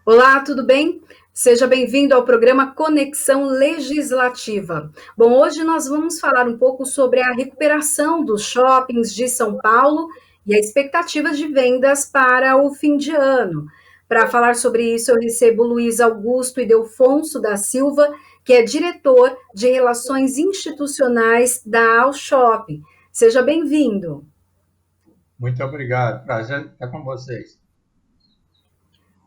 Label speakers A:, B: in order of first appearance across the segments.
A: Olá, tudo bem? Seja bem-vindo ao programa Conexão Legislativa. Bom, hoje nós vamos falar um pouco sobre a recuperação dos shoppings de São Paulo e a expectativa de vendas para o fim de ano. Para falar sobre isso, eu recebo Luiz Augusto Ildefonso da Silva, que é diretor de Relações Institucionais da Ao Shopping. Seja bem-vindo.
B: Muito obrigado. Prazer estar com vocês.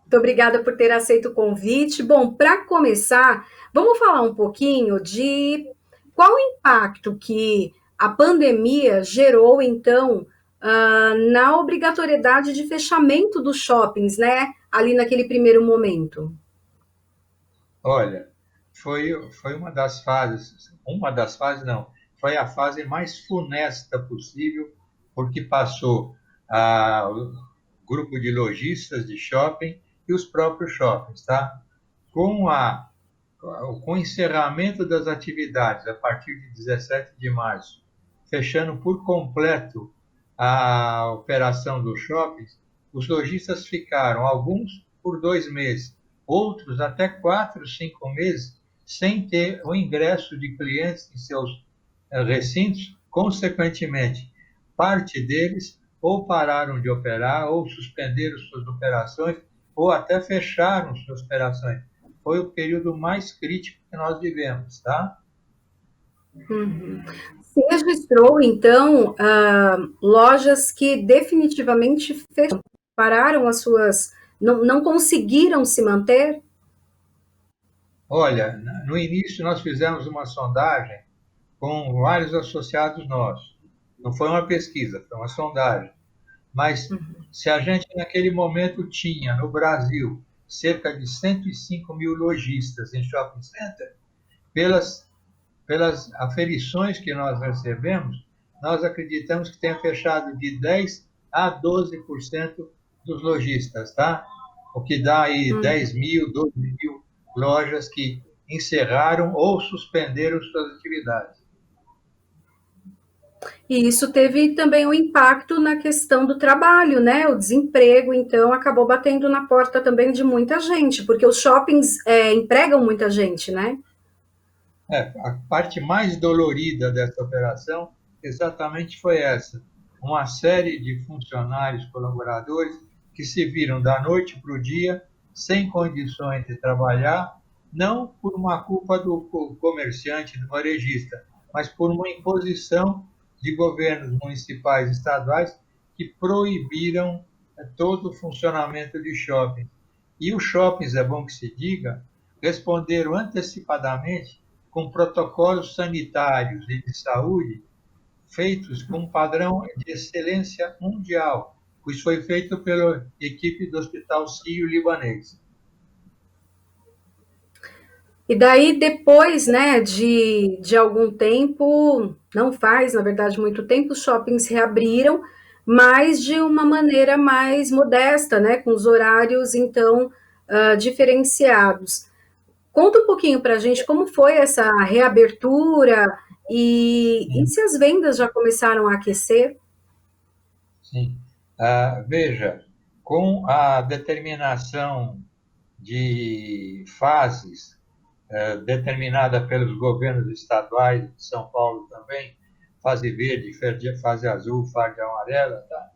A: Muito obrigada por ter aceito o convite. Bom, para começar, vamos falar um pouquinho de qual o impacto que a pandemia gerou, então, na obrigatoriedade de fechamento dos shoppings, né? Ali naquele primeiro momento.
B: Olha, foi uma das fases não, foi a fase mais funesta possível, porque passou o grupo de lojistas de shopping e os próprios shoppings, tá? Com com o encerramento das atividades a partir de 17 de março, fechando por completo a operação dos shoppings, os lojistas ficaram, alguns por 2 meses, outros até 4, 5 meses, sem ter o ingresso de clientes em seus recintos. Consequentemente, parte deles ou pararam de operar, ou suspenderam suas operações, ou até fecharam suas operações. Foi o período mais crítico que nós vivemos, tá?
A: Uhum. Se registrou, então, lojas que definitivamente fecharam, pararam as suas, não conseguiram se manter?
B: Olha, no início nós fizemos uma sondagem com vários associados nossos. Não foi uma pesquisa, foi uma sondagem. Mas se a gente naquele momento tinha no Brasil cerca de 105 mil lojistas em shopping center, pelas, pelas aferições que nós recebemos, nós acreditamos que tenha fechado de 10 a 12% dos lojistas, tá? O que dá aí
A: Uhum.
B: 10 mil, 12 mil lojas que encerraram ou suspenderam suas atividades.
A: E isso teve também um impacto na questão do trabalho, né? O desemprego, então, acabou batendo na porta também de muita gente, porque os shoppings empregam muita gente, né?
B: A parte mais dolorida dessa operação exatamente foi essa. Uma série de funcionários, colaboradores, que se viram da noite para o dia sem condições de trabalhar, não por uma culpa do comerciante, do varejista, mas por uma imposição de governos municipais e estaduais que proibiram todo o funcionamento de shopping. E os shoppings, é bom que se diga, responderam antecipadamente com protocolos sanitários e de saúde feitos com um padrão de excelência mundial. Isso foi feito pela equipe do Hospital Sírio-Libanês.
A: E daí, depois, né, de algum tempo, não faz, na verdade, muito tempo, os shoppings reabriram, mas de uma maneira mais modesta, né, com os horários, então, diferenciados. Conta um pouquinho para a gente como foi essa reabertura e se as vendas já começaram a aquecer.
B: Sim. Veja, com a determinação de fases determinada pelos governos estaduais de São Paulo também, fase verde, fase azul, fase amarela, tá?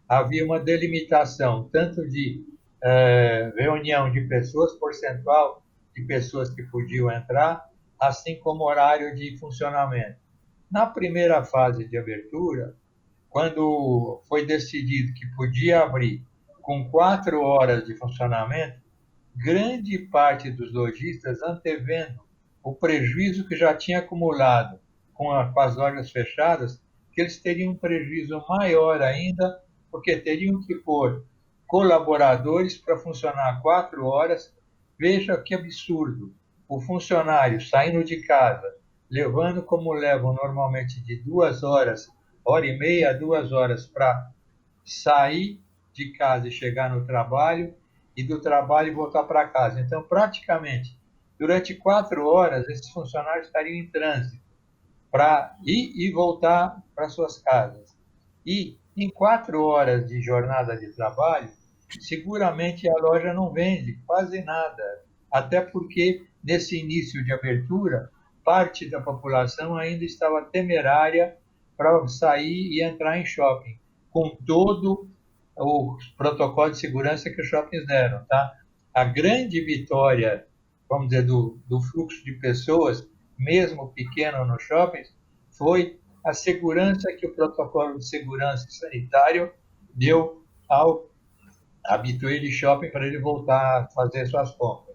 B: Havia uma delimitação tanto de reunião de pessoas, percentual de pessoas que podiam entrar, assim como horário de funcionamento. Na primeira fase de abertura, quando foi decidido que podia abrir com 4 horas de funcionamento, grande parte dos lojistas, antevendo o prejuízo que já tinha acumulado com as lojas fechadas, que eles teriam um prejuízo maior ainda, porque teriam que pôr colaboradores para funcionar 4 horas. Veja que absurdo. O funcionário saindo de casa, levando como levam normalmente de 2 horas, hora e meia, 2 horas para sair de casa e chegar no trabalho, e do trabalho e voltar para casa. Então, praticamente, durante 4 horas, esses funcionários estariam em trânsito para ir e voltar para suas casas. E em 4 horas de jornada de trabalho, seguramente a loja não vende quase nada, até porque nesse início de abertura, parte da população ainda estava temerária para sair e entrar em shopping, com todo o protocolo de segurança que os shoppings deram, tá? A grande vitória, vamos dizer, do fluxo de pessoas, mesmo pequeno nos shoppings, foi a segurança que o protocolo de segurança sanitário deu ao habitué de shopping para ele voltar a fazer suas compras.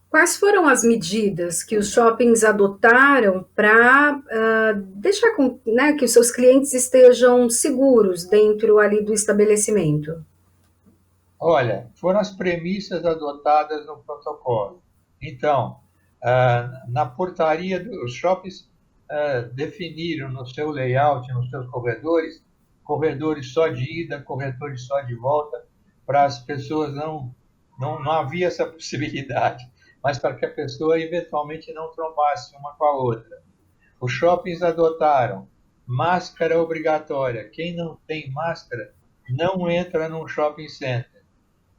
A: Quais foram as medidas que os shoppings adotaram para deixar né, que os seus clientes estejam seguros dentro ali do estabelecimento?
B: Olha, foram as premissas adotadas no protocolo. Então, na portaria, os shoppings definiram no seu layout, nos seus corredores só de ida, corredores só de volta, para as pessoas não havia essa possibilidade, mas para que a pessoa eventualmente não trombasse uma com a outra. Os shoppings adotaram máscara obrigatória. Quem não tem máscara não entra num shopping center.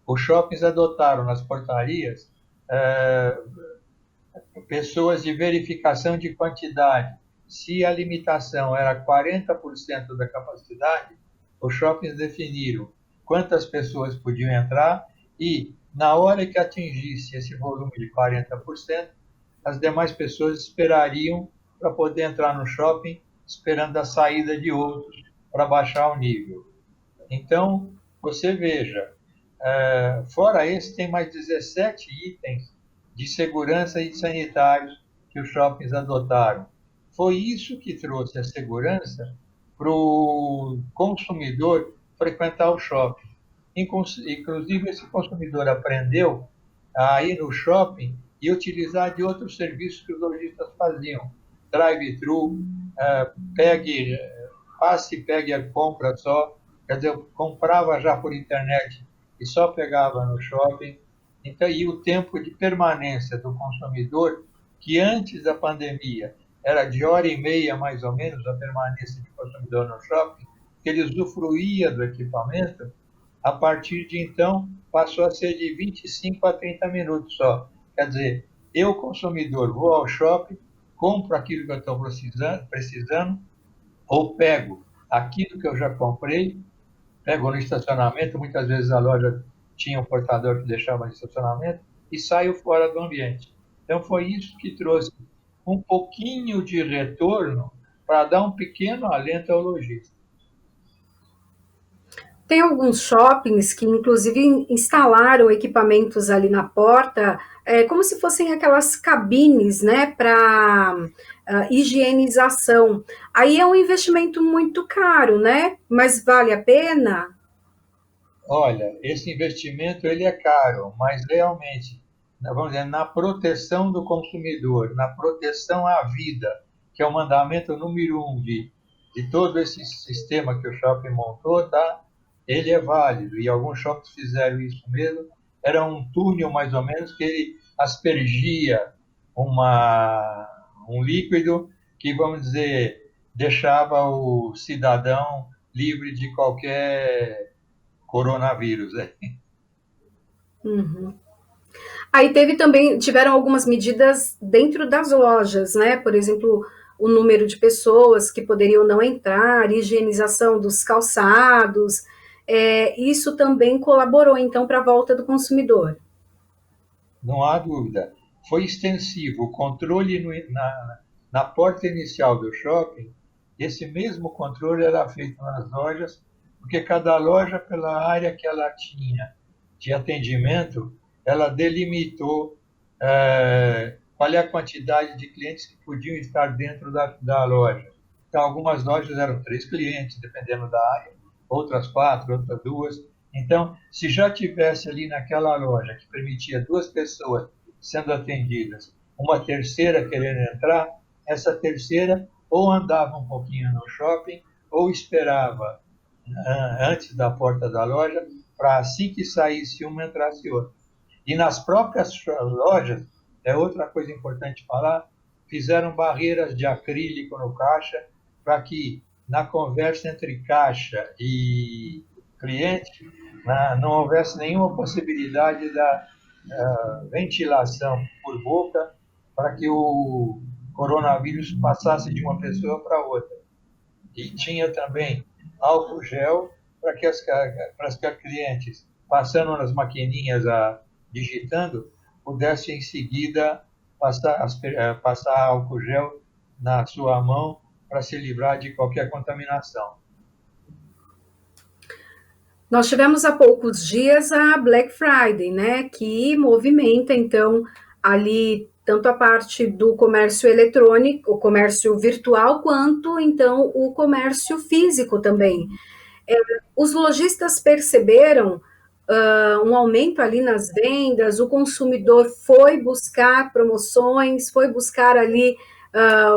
B: Os shoppings adotaram nas portarias pessoas de verificação de quantidade. Se a limitação era 40% da capacidade, os shoppings definiram quantas pessoas podiam entrar e, na hora que atingisse esse volume de 40%, as demais pessoas esperariam para poder entrar no shopping, esperando a saída de outros para baixar o nível. Então, você veja, fora esse, tem mais 17 itens de segurança e sanitários que os shoppings adotaram. Foi isso que trouxe a segurança para o consumidor frequentar o shopping. Inclusive, esse consumidor aprendeu a ir no shopping e utilizar de outros serviços que os lojistas faziam. Drive-thru, passe e pegue a compra só. Quer dizer, eu comprava já por internet e só pegava no shopping. Então, e o tempo de permanência do consumidor, que antes da pandemia era de 1h30 mais ou menos a permanência do consumidor no shopping, que ele usufruía do equipamento, a partir de então passou a ser de 25 a 30 minutos só. Quer dizer, eu, consumidor, vou ao shopping, compro aquilo que eu estou precisando, ou pego aquilo que eu já comprei, pego no estacionamento, muitas vezes a loja tinha um portador que deixava no estacionamento, e saio fora do ambiente. Então foi isso que trouxe um pouquinho de retorno para dar um pequeno alento ao lojista.
A: Tem alguns shoppings que, inclusive, instalaram equipamentos ali na porta, como se fossem aquelas cabines, né, para higienização. Aí é um investimento muito caro, né? Mas vale a pena?
B: Olha, esse investimento ele é caro, mas realmente, vamos dizer, na proteção do consumidor, na proteção à vida, que é o mandamento número 1 de todo esse sistema que o shopping montou, tá? Ele é válido, e alguns shoppings fizeram isso mesmo. Era um túnel, mais ou menos, que ele aspergia um líquido que, vamos dizer, deixava o cidadão livre de qualquer coronavírus. Né?
A: Uhum. Aí tiveram algumas medidas dentro das lojas, né? Por exemplo, o número de pessoas que poderiam não entrar, higienização dos calçados. Isso também colaborou, então, para a volta do consumidor.
B: Não há dúvida. Foi extensivo. O controle na porta inicial do shopping, esse mesmo controle era feito nas lojas, porque cada loja, pela área que ela tinha de atendimento, ela delimitou qual é a quantidade de clientes que podiam estar dentro da loja. Então, algumas lojas eram 3 clientes, dependendo da área, outras 4, outras 2. Então, se já tivesse ali naquela loja que permitia 2 pessoas sendo atendidas, uma terceira querendo entrar, essa terceira ou andava um pouquinho no shopping ou esperava antes da porta da loja para assim que saísse uma entrasse outra. E nas próprias lojas, é outra coisa importante falar, fizeram barreiras de acrílico no caixa para que na conversa entre caixa e cliente, não houvesse nenhuma possibilidade da ventilação por boca para que o coronavírus passasse de uma pessoa para outra. E tinha também álcool gel para que as clientes, passando nas maquininhas, digitando, pudessem em seguida passar álcool gel na sua mão para se livrar de qualquer contaminação.
A: Nós tivemos há poucos dias a Black Friday, né, que movimenta, então, ali tanto a parte do comércio eletrônico, o comércio virtual, quanto, então, o comércio físico também. Os lojistas perceberam um aumento ali nas vendas, o consumidor foi buscar promoções, foi buscar ali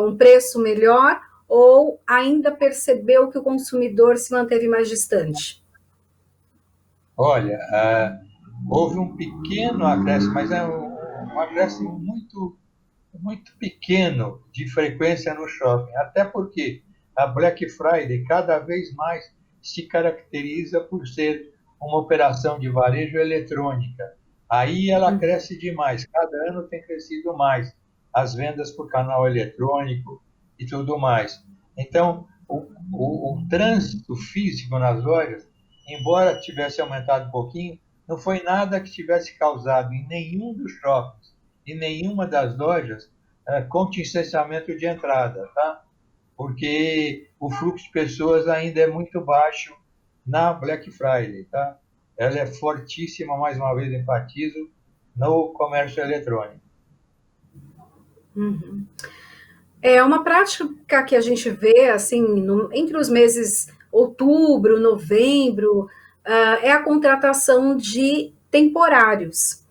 A: um preço melhor, ou ainda percebeu que o consumidor se manteve mais distante?
B: Olha, houve um pequeno acréscimo, mas é um acréscimo muito, muito pequeno de frequência no shopping, até porque a Black Friday cada vez mais se caracteriza por ser uma operação de varejo eletrônica. Aí ela cresce demais, cada ano tem crescido mais as vendas por canal eletrônico e tudo mais. Então, o trânsito físico nas lojas, embora tivesse aumentado um pouquinho, não foi nada que tivesse causado em nenhum dos shoppings, em nenhuma das lojas, contingenciamento de entrada, tá? Porque o fluxo de pessoas ainda é muito baixo na Black Friday, tá? Ela é fortíssima, mais uma vez enfatizo, no comércio eletrônico.
A: Uhum. É uma prática que a gente vê, assim, entre os meses outubro, novembro, é a contratação de temporários.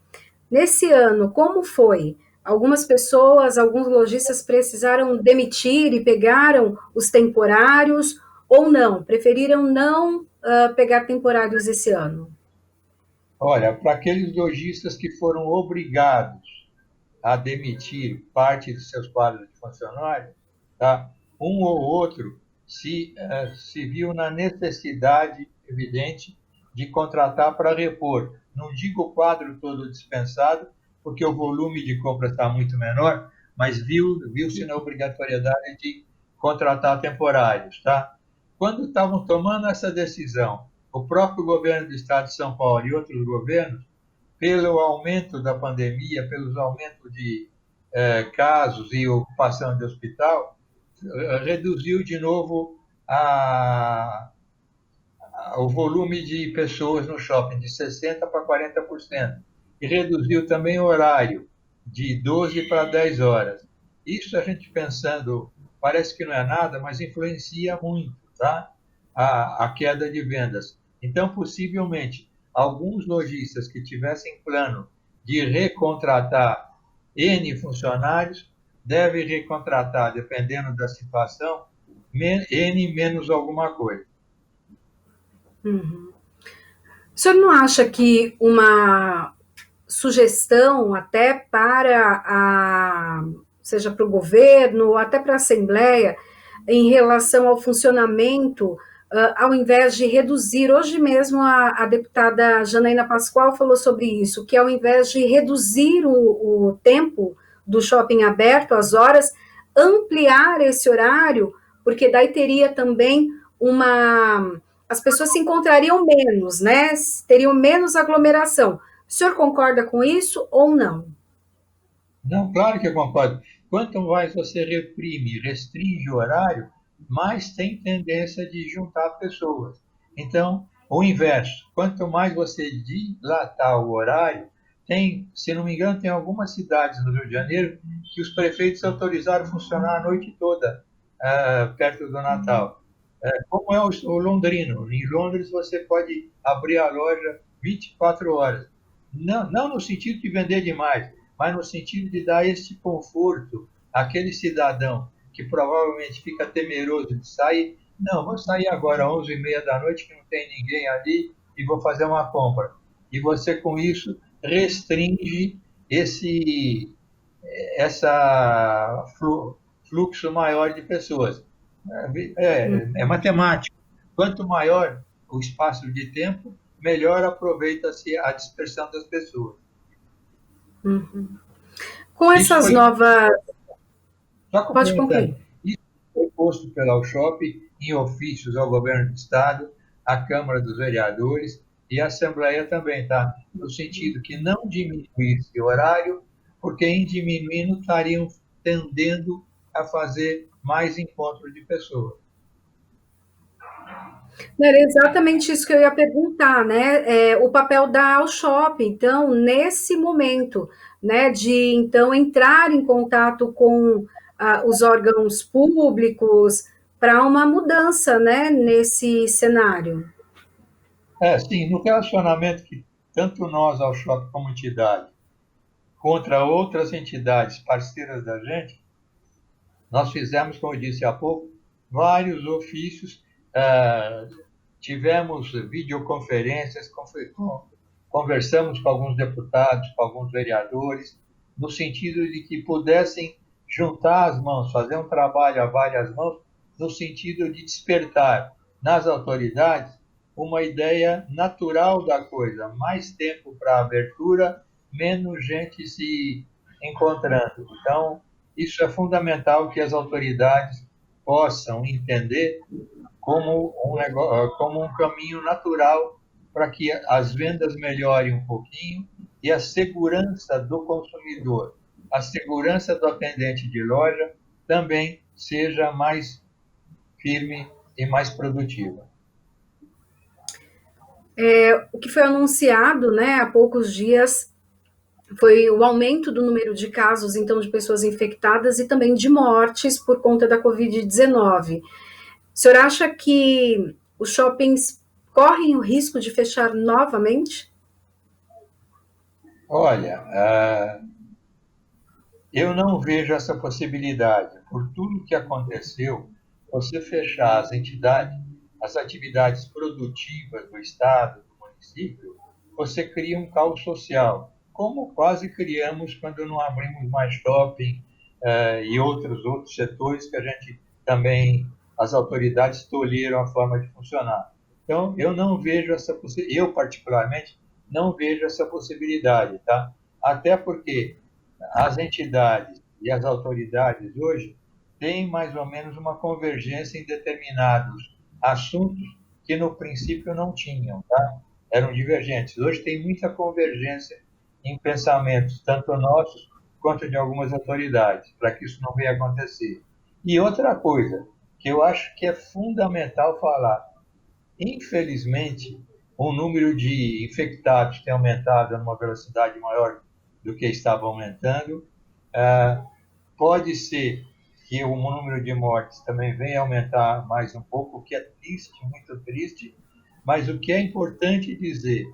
A: Nesse ano, como foi? Algumas pessoas, alguns lojistas precisaram demitir e pegaram os temporários, ou não? Preferiram não pegar temporários esse ano?
B: Olha, para aqueles lojistas que foram obrigados a demitir parte dos seus quadros de funcionários, tá? Um ou outro se viu na necessidade evidente de contratar para repor. Não digo o quadro todo dispensado, porque o volume de compra está muito menor, mas viu-se na obrigatoriedade de contratar temporários. Tá? Quando estavam tomando essa decisão, o próprio governo do Estado de São Paulo e outros governos, pelo aumento da pandemia, pelos aumentos de casos e ocupação de hospital, reduziu de novo o volume de pessoas no shopping de 60% para 40%. E reduziu também o horário de 12 para 10 horas. Isso a gente pensando, parece que não é nada, mas influencia muito, tá? A queda de vendas. Então, possivelmente, alguns lojistas que tivessem plano de recontratar N funcionários devem recontratar, dependendo da situação, N menos alguma coisa.
A: Uhum. O senhor não acha que uma sugestão até seja para o governo, ou até para a Assembleia, em relação ao funcionamento, ao invés de reduzir, hoje mesmo a deputada Janaína Pascoal falou sobre isso, que ao invés de reduzir o tempo do shopping aberto, as horas, ampliar esse horário, porque daí teria também as pessoas se encontrariam menos, né? Teriam menos aglomeração. O senhor concorda com isso ou não?
B: Não, claro que eu concordo. Quanto mais você reprime, restringe o horário, mais tem tendência de juntar pessoas. Então, o inverso, quanto mais você dilatar o horário, se não me engano, tem algumas cidades no Rio de Janeiro que os prefeitos autorizaram funcionar a noite toda, perto do Natal. Como é o londrino. Em Londres você pode abrir a loja 24 horas. Não no sentido de vender demais, mas no sentido de dar esse conforto àquele cidadão que provavelmente fica temeroso de sair. Não, vou sair agora às 11h30 da noite, que não tem ninguém ali, e vou fazer uma compra. E você, com isso, restringe essa fluxo maior de pessoas. É matemático. Quanto maior o espaço de tempo, melhor aproveita-se a dispersão das pessoas.
A: Uhum. Com
B: Isso
A: essas
B: foi,
A: novas...
B: só
A: Pode
B: complementando,
A: concluir.
B: isso foi posto pela USHOP em ofícios ao governo do Estado, à Câmara dos Vereadores e à Assembleia também, tá? No sentido que não diminuísse o horário, porque em diminuindo estariam tendendo a fazer mais encontros de pessoas.
A: Era exatamente isso que eu ia perguntar, né? O papel da Alshop, então, nesse momento, né, de então entrar em contato com os órgãos públicos para uma mudança, né, nesse cenário.
B: Sim, no relacionamento que tanto nós, ao shopping, como entidade, contra outras entidades parceiras da gente, nós fizemos, como eu disse há pouco, vários ofícios, tivemos videoconferências, conversamos com alguns deputados, com alguns vereadores, no sentido de que pudessem juntar as mãos, fazer um trabalho a várias mãos, no sentido de despertar nas autoridades uma ideia natural da coisa, mais tempo para abertura, menos gente se encontrando. Então, isso é fundamental que as autoridades possam entender como um caminho natural para que as vendas melhorem um pouquinho e a segurança do consumidor, a segurança do atendente de loja também seja mais firme e mais produtiva.
A: O que foi anunciado, né, há poucos dias foi o aumento do número de casos, então, de pessoas infectadas e também de mortes por conta da Covid-19. O senhor acha que os shoppings correm o risco de fechar novamente?
B: Olha, eu não vejo essa possibilidade. Por tudo que aconteceu, você fechar as atividades produtivas do Estado, do município, você cria um caos social, como quase criamos quando não abrimos mais shopping e outros setores que a gente também, as autoridades tolheram a forma de funcionar. Então, eu não vejo eu particularmente não vejo essa possibilidade, tá? Até porque as entidades e as autoridades hoje têm mais ou menos uma convergência em determinados assuntos que no princípio não tinham, tá? Eram divergentes. Hoje tem muita convergência em pensamentos, tanto nossos quanto de algumas autoridades, para que isso não venha a acontecer. E outra coisa que eu acho que é fundamental falar, infelizmente, o número de infectados tem aumentado numa velocidade maior do que estava aumentando. Pode ser que o número de mortes também venha a aumentar mais um pouco, o que é triste, muito triste, mas o que é importante dizer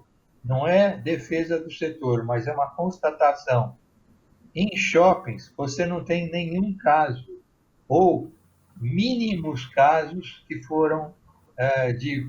B: não é defesa do setor, mas é uma constatação. Em shoppings, você não tem nenhum caso, ou mínimos casos que foram de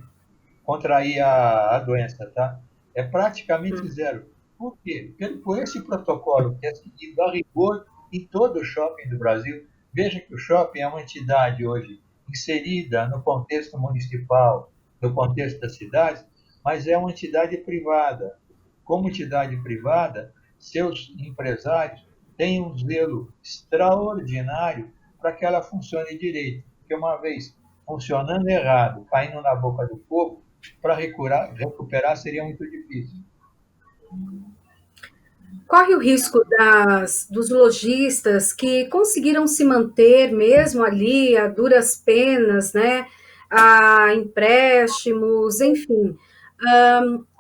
B: contrair a doença, tá? É praticamente zero. Por quê? Por esse protocolo que é seguido a rigor em todo o shopping do Brasil. Veja que o shopping é uma entidade hoje inserida no contexto municipal, no contexto da cidade, mas é uma entidade privada. Como entidade privada, seus empresários têm um zelo extraordinário para que ela funcione direito. Porque uma vez funcionando errado, caindo na boca do povo, para recuperar seria muito difícil.
A: Corre o risco dos lojistas que conseguiram se manter mesmo ali a duras penas, né, a empréstimos, enfim,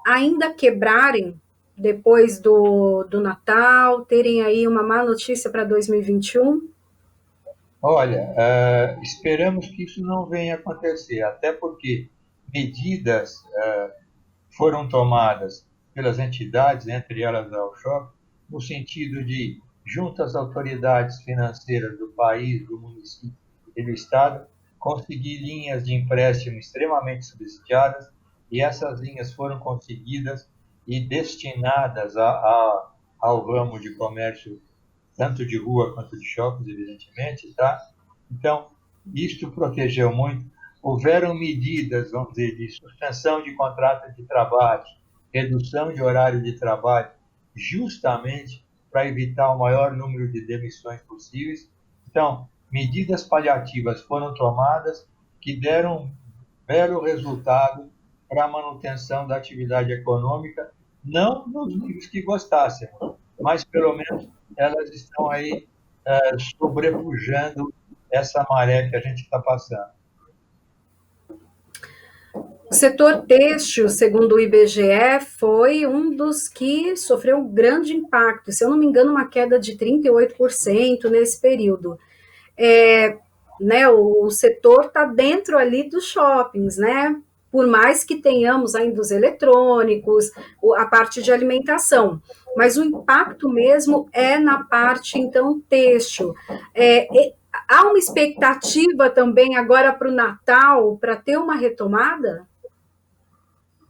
A: ainda quebrarem depois do Natal, terem aí uma má notícia para 2021?
B: Olha, esperamos que isso não venha a acontecer, até porque medidas foram tomadas pelas entidades, entre elas a USHOP, no sentido de, junto às autoridades financeiras do país, do município e do Estado, conseguir linhas de empréstimo extremamente subsidiadas, e essas linhas foram conseguidas e destinadas ao ramo de comércio, tanto de rua quanto de shoppings, evidentemente, tá? Então, isto protegeu muito. houveram medidas, vamos dizer, de suspensão de contrato de trabalho, redução de horário de trabalho, justamente para evitar o maior número de demissões possíveis. Então, medidas paliativas foram tomadas que deram um belo resultado para a manutenção da atividade econômica, não nos níveis que gostassemos, mas pelo menos elas estão aí sobrepujando essa maré que a gente está passando.
A: O setor têxtil, segundo o IBGE, foi um dos que sofreu um grande impacto, se eu não me engano, uma queda de 38% nesse período. Né, o setor está dentro ali dos shoppings, né? Por mais que tenhamos ainda os eletrônicos, a parte de alimentação, mas o impacto mesmo é na parte, então, têxtil. Há uma expectativa também agora para o Natal, para ter uma retomada?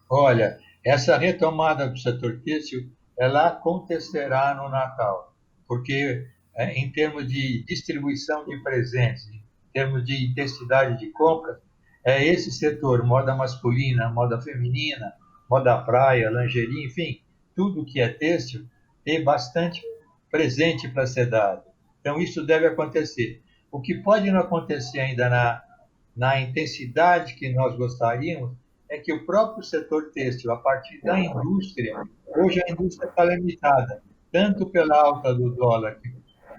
B: Olha, essa retomada do setor têxtil, ela acontecerá no Natal, porque em termos de distribuição de presentes, em termos de intensidade de compra, é esse setor, moda masculina, moda feminina, moda praia, lingerie, enfim, tudo que é têxtil, tem bastante presente para ser dado. Então, isso deve acontecer. O que pode não acontecer ainda na intensidade que nós gostaríamos, é que o próprio setor têxtil, a partir da indústria, hoje a indústria está limitada, tanto pela alta do dólar, que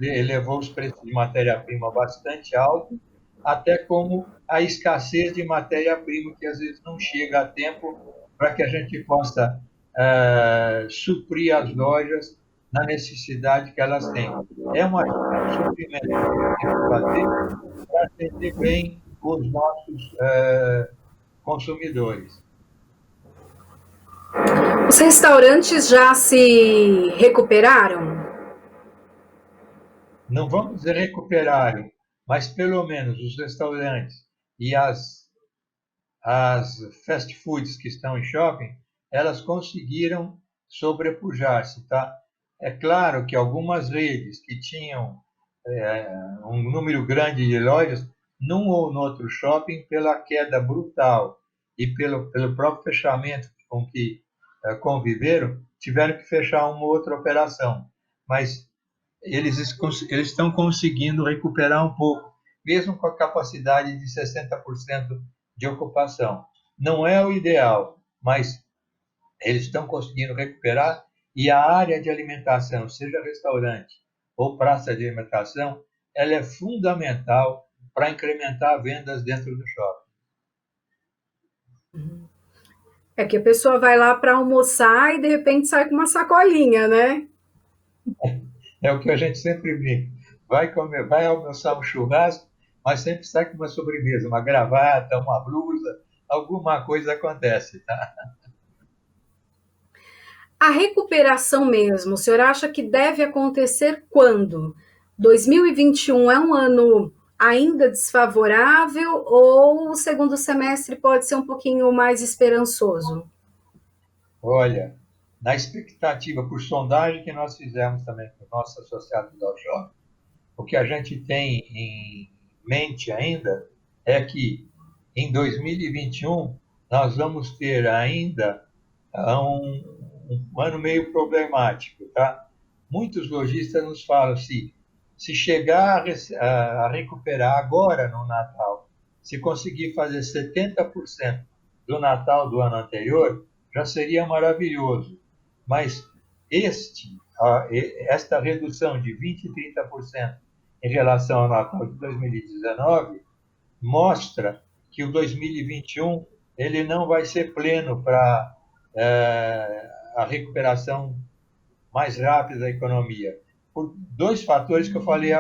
B: elevou os preços de matéria-prima bastante alto, até como a escassez de matéria-prima, que às vezes não chega a tempo para que a gente possa suprir as lojas na necessidade que elas têm. É um suprimento que a gente tem que fazer para atender bem os nossos consumidores.
A: Os restaurantes já se recuperaram?
B: Não vamos dizer recuperaram, mas pelo menos os restaurantes e as fast foods que estão em shopping, elas conseguiram sobrepujar-se, tá? É claro que algumas redes que tinham um número grande de lojas, num ou no outro shopping, pela queda brutal e pelo próprio fechamento com que conviveram, tiveram que fechar uma outra operação. Mas eles estão conseguindo recuperar um pouco, mesmo com a capacidade de 60% de ocupação. Não é o ideal, mas eles estão conseguindo recuperar, e a área de alimentação, seja restaurante ou praça de alimentação, ela é fundamental para incrementar vendas dentro do shopping.
A: É que a pessoa vai lá para almoçar e de repente sai com uma sacolinha, né?
B: É o que a gente sempre brinca. Vai almoçar um churrasco, mas sempre sai com uma sobremesa, uma gravata, uma blusa, alguma coisa acontece, tá?
A: A recuperação mesmo, o senhor acha que deve acontecer quando? 2021 é um ano ainda desfavorável ou o segundo semestre pode ser um pouquinho mais esperançoso?
B: Olha, na expectativa, por sondagem que nós fizemos também com os nossos associados ao shopping, o que a gente tem em mente ainda é que em 2021 nós vamos ter ainda um ano meio problemático, tá? Muitos lojistas nos falam se chegar a recuperar agora no Natal, se conseguir fazer 70% do Natal do ano anterior, já seria maravilhoso. Mas esta redução de 20% e 30% em relação ao Natal de 2019 mostra que o 2021 ele não vai ser pleno para a recuperação mais rápida da economia. Por dois fatores que eu falei,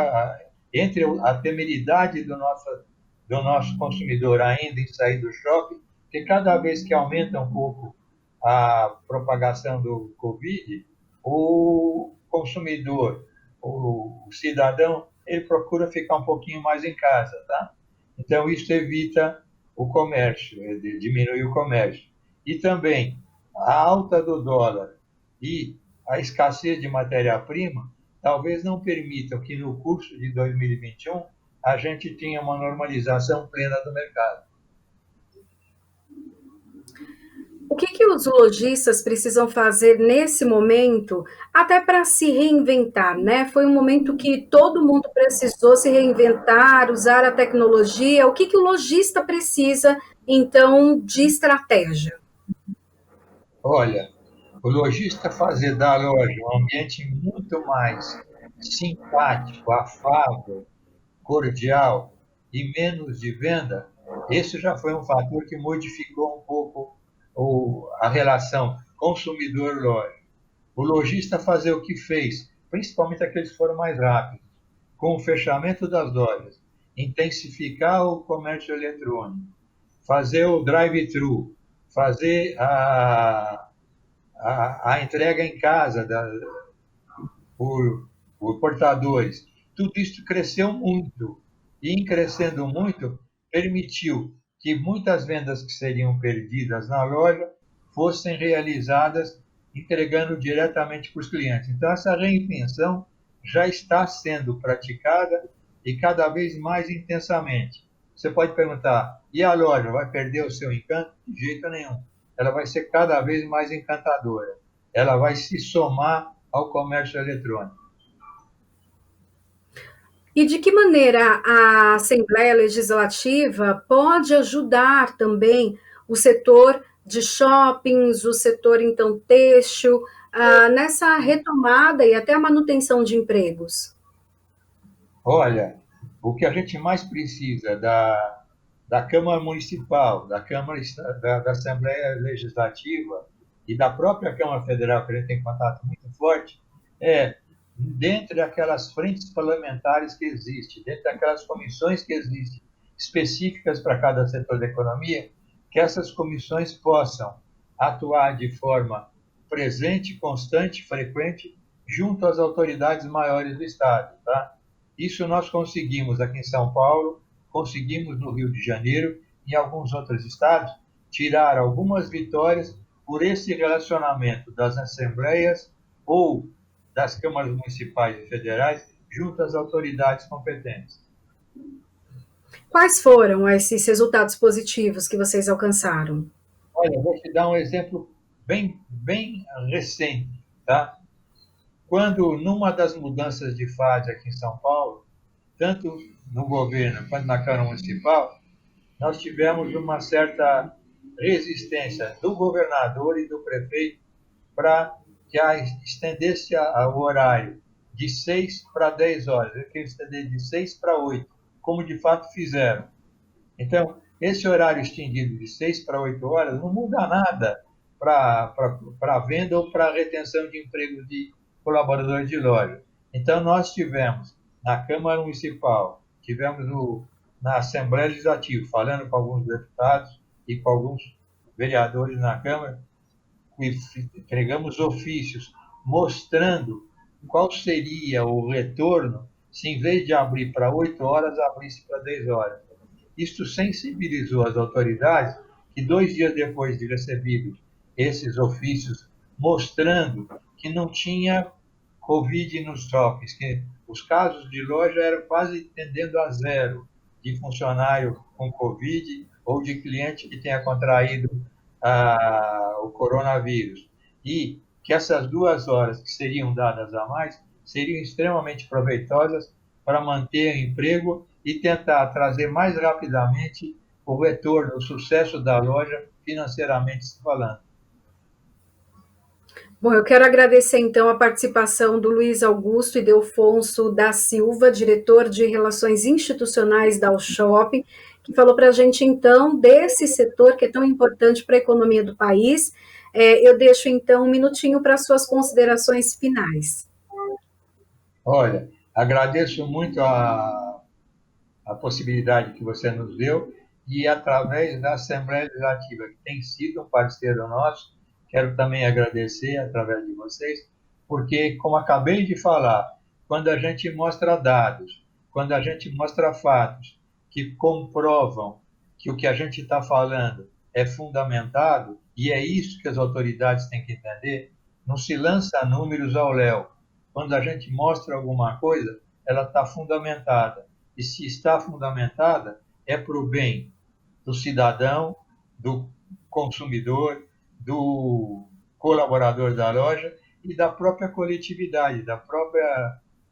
B: entre a temeridade do nosso consumidor ainda em sair do shopping, que cada vez que aumenta um pouco a propagação do Covid, o consumidor, o cidadão, ele procura ficar um pouquinho mais em casa, tá? Então, isso evita o comércio, diminui o comércio. E também, a alta do dólar e a escassez de matéria-prima talvez não permitam que no curso de 2021 a gente tenha uma normalização plena do mercado.
A: que os lojistas precisam fazer nesse momento, até para se reinventar, né? Foi um momento que todo mundo precisou se reinventar, usar a tecnologia. O que o lojista precisa, então, de estratégia?
B: Olha, o lojista fazer da loja um ambiente muito mais simpático, afável, cordial e menos de venda, esse já foi um fator que modificou um pouco a relação consumidor-loja. O lojista fazer o que fez, principalmente aqueles que foram mais rápidos, com o fechamento das lojas, intensificar o comércio eletrônico, fazer o drive-thru, fazer a entrega em casa por portadores. Tudo isso cresceu muito. E, em crescendo muito, permitiu que muitas vendas que seriam perdidas na loja fossem realizadas entregando diretamente para os clientes. Então, essa reinvenção já está sendo praticada e cada vez mais intensamente. Você pode perguntar, e a loja vai perder o seu encanto? De jeito nenhum. Ela vai ser cada vez mais encantadora. Ela vai se somar ao comércio eletrônico.
A: E de que maneira a Assembleia Legislativa pode ajudar também o setor de shoppings, o setor, então, têxtil, nessa retomada e até a manutenção de empregos?
B: Olha, o que a gente mais precisa da Câmara Municipal, da Câmara da Assembleia Legislativa e da própria Câmara Federal, que a gente tem contato muito forte, é, dentre aquelas frentes parlamentares que existem, dentro daquelas comissões que existem, específicas para cada setor da economia, que essas comissões possam atuar de forma presente, constante, frequente, junto às autoridades maiores do Estado, tá? Isso nós conseguimos aqui em São Paulo, conseguimos no Rio de Janeiro e em alguns outros estados tirar algumas vitórias por esse relacionamento das assembleias ou das câmaras municipais e federais junto às autoridades competentes.
A: Quais foram esses resultados positivos que vocês alcançaram?
B: Olha, vou te dar um exemplo bem recente, tá? Quando, numa das mudanças de fase aqui em São Paulo, tanto no governo quanto na Câmara Municipal, nós tivemos uma certa resistência do governador e do prefeito para que estendesse o horário de 6 para 10 horas, eu queria estender de 6 para 8, como de fato fizeram. Então, esse horário estendido de 6 para 8 horas não muda nada para a venda ou para a retenção de empregos de colaboradores de loja. Então, nós tivemos na Câmara Municipal, tivemos na Assembleia Legislativa, falando com alguns deputados e com alguns vereadores na Câmara, e entregamos ofícios mostrando qual seria o retorno se, em vez de abrir para 8 horas, abrisse para 10 horas. Isto sensibilizou as autoridades que 2 dias depois de recebidos esses ofícios mostrando que não tinha Covid nos shoppings, que os casos de loja eram quase tendendo a zero de funcionário com Covid ou de cliente que tenha contraído o coronavírus. E que essas 2 horas que seriam dadas a mais seriam extremamente proveitosas para manter o emprego e tentar trazer mais rapidamente o retorno, o sucesso da loja, financeiramente se falando.
A: Bom, eu quero agradecer então a participação do Luiz Augusto Ildefonso da Silva, diretor de Relações Institucionais da Shopping, que falou para a gente então desse setor que é tão importante para a economia do país. Eu deixo então um minutinho para suas considerações finais.
B: Olha, agradeço muito a possibilidade que você nos deu e através da Assembleia Legislativa, que tem sido um parceiro nosso, quero também agradecer através de vocês, porque, como acabei de falar, quando a gente mostra dados, quando a gente mostra fatos que comprovam que o que a gente está falando é fundamentado, e é isso que as autoridades têm que entender, não se lança números ao léu. Quando a gente mostra alguma coisa, ela está fundamentada. E se está fundamentada, é para o bem do cidadão, do consumidor, do colaborador da loja e da própria coletividade,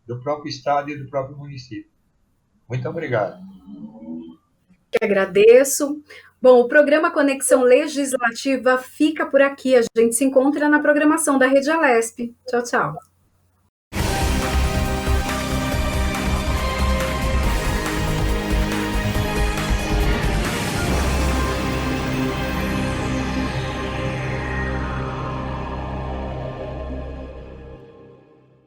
B: do próprio Estado e do próprio município. Muito obrigado.
A: Que agradeço. Bom, o programa Conexão Legislativa fica por aqui. A gente se encontra na programação da Rede Alesp. Tchau, tchau.